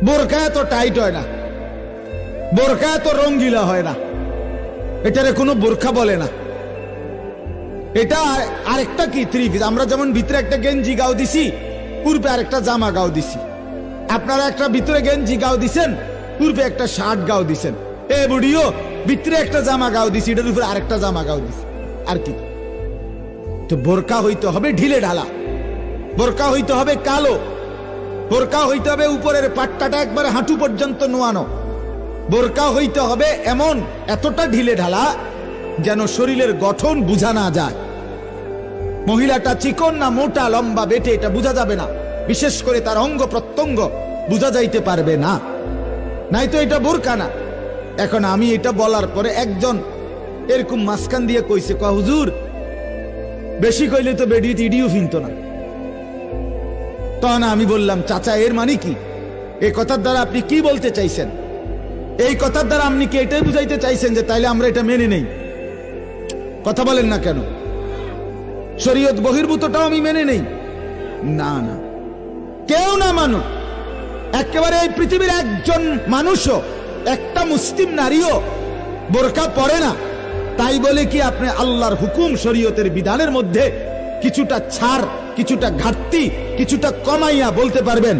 বোরকা এত টাইট হয় না, বোরকা এত রঙ্গিলা হয় না, এটারে কোনো বোরকা বলে না। এটা আরেকটা কি থ্রি পিস। আমরা যেমন ভিতরে একটা গেঞ্জি গাও দিছি, পূর্বে আরেকটা জামা গাও দিছি। আপনারা একটা ভিতরে গেঞ্জি গাও দিছেন, পূর্বে একটা শার্ট গাও দিছেন। এ বুড়িও ভিতরে একটা জামা গাও দিছি, এটার উপরে আরেকটা জামা গাও দিছি। আর কি? তো বোরকা হইতে হবে ঢিলে ঢালা, বোরকা হইতে হবে কালো, বোরকা হইতে হবে উপরের পাট্টাটা একবারে হাঁটু পর্যন্ত নোয়ানো, বোরকা হইতে হবে এমন এতটা ঢিলে ঢালা যেন শরীরের গঠন বোঝা না যায়। মহিলাটা চিকন না মোটা লম্বা বেটে এটা বোঝা যাবে না, বিশেষ করে তার অঙ্গ প্রত্যঙ্গ বোঝা যাইতে পারবে না, নাই তো এটা বোরকা না। এখন আমি এটা বলার পরে একজন এরকম মাঝখান দিয়ে কইছে, হুজুর বেশি কইলে তো বেডি টিডিও ফিনতো না। তখন আমি বললাম, চাচা এর মানে কি? এই কথার দ্বারা আপনি কি বলতে চাইছেন? এই কথার দ্বারা আপনি কি এটাই বুঝাইতে চাইছেন যে তাইলে আমরা এটা মেনে নেই? কথা বলেন না কেন? শরীয়ত বহির্ভূতটাও আমি মেনে নেই? না না, কেউ না মানুক, একেবারে এই পৃথিবীর একজন মানুষও, একটা মুসলিম নারীও বোরকা পরে না, তাই বলে কি আপনি আল্লাহর হুকুম শরীয়তের বিধানের মধ্যে কিছুটা ছাড়, কিছুটা ঘাটতি, কিছুটা কমাইয়া বলতে পারবেন